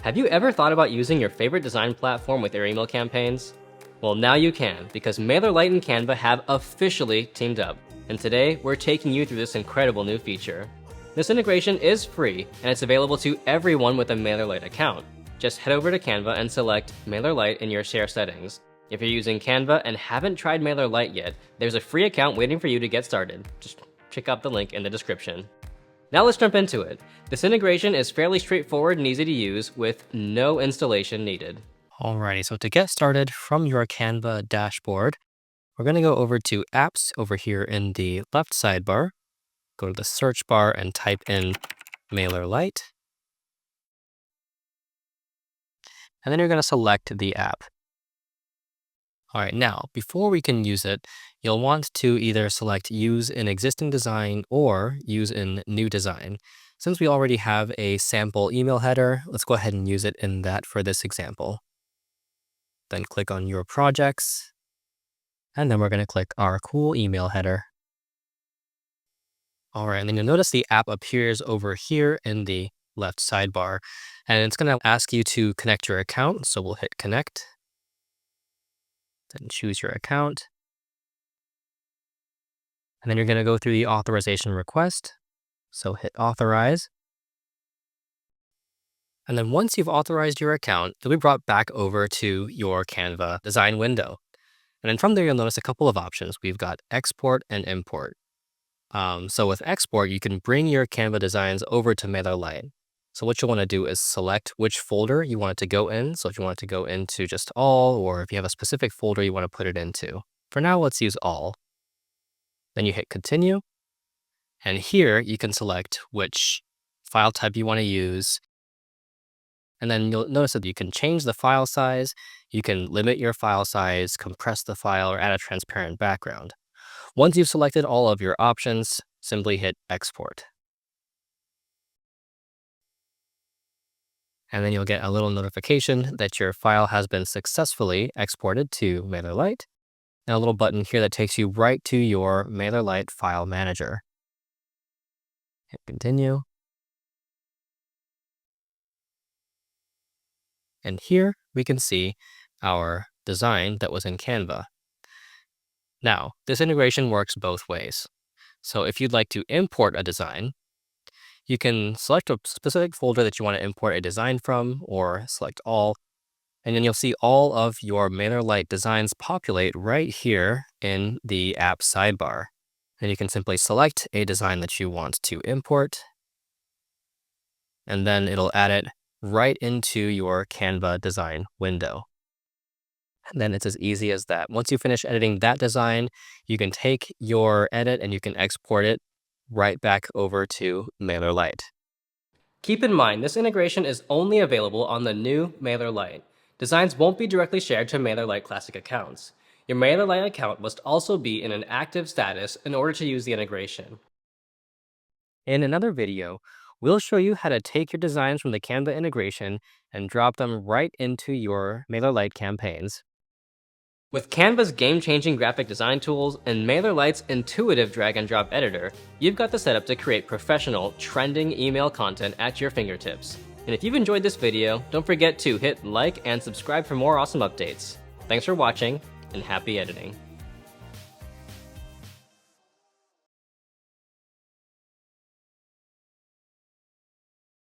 Have you ever thought about using your favorite design platform with your email campaigns? Well, now you can, because MailerLite and Canva have officially teamed up. And today, we're taking you through this incredible new feature. This integration is free, and it's available to everyone with a MailerLite account. Just head over to Canva and select MailerLite in your share settings. If you're using Canva and haven't tried MailerLite yet, there's a free account waiting for you to get started. Just check out the link in the description. Now let's jump into it. This integration is fairly straightforward and easy to use with no installation needed. Alrighty, so to get started from your Canva dashboard, we're going to go over to Apps over here in the left sidebar. Go to the search bar and type in MailerLite. And then you're going to select the app. All right, now, before we can use it, you'll want to either select Use in Existing Design or Use in New Design. Since we already have a sample email header, let's go ahead and use it in that for this example. Then click on Your Projects, and then we're going to click our cool email header. All right, and then you'll notice the app appears over here in the left sidebar, and it's going to ask you to connect your account, so we'll hit Connect. Then choose your account. And then you're going to go through the authorization request. So hit Authorize. And then once you've authorized your account, you'll be brought back over to your Canva design window. And then from there, you'll notice a couple of options. We've got Export and Import. So with Export, you can bring your Canva designs over to MailerLite. So what you'll want to do is select which folder you want it to go in. So if you want it to go into just all, or if you have a specific folder you want to put it into. For now, let's use all. Then you hit Continue. And here you can select which file type you want to use. And then you'll notice that you can change the file size. You can limit your file size, compress the file, or add a transparent background. Once you've selected all of your options, simply hit Export. And then you'll get a little notification that your file has been successfully exported to MailerLite, and a little button here that takes you right to your MailerLite file manager. Hit Continue. And here we can see our design that was in Canva. Now, this integration works both ways. So if you'd like to import a design, you can select a specific folder that you want to import a design from, or select all, and then you'll see all of your MailerLite designs populate right here in the app sidebar. And you can simply select a design that you want to import, and then it'll add it right into your Canva design window. And then it's as easy as that. Once you finish editing that design, you can take your edit and you can export it right back over to MailerLite. Keep in mind, this integration is only available on the new MailerLite. Designs won't be directly shared to MailerLite Classic accounts. Your MailerLite account must also be in an active status in order to use the integration. In another video, we'll show you how to take your designs from the Canva integration and drop them right into your MailerLite campaigns. With Canva's game-changing graphic design tools and MailerLite's intuitive drag-and-drop editor, you've got the setup to create professional, trending email content at your fingertips. And if you've enjoyed this video, don't forget to hit like and subscribe for more awesome updates. Thanks for watching, and happy editing.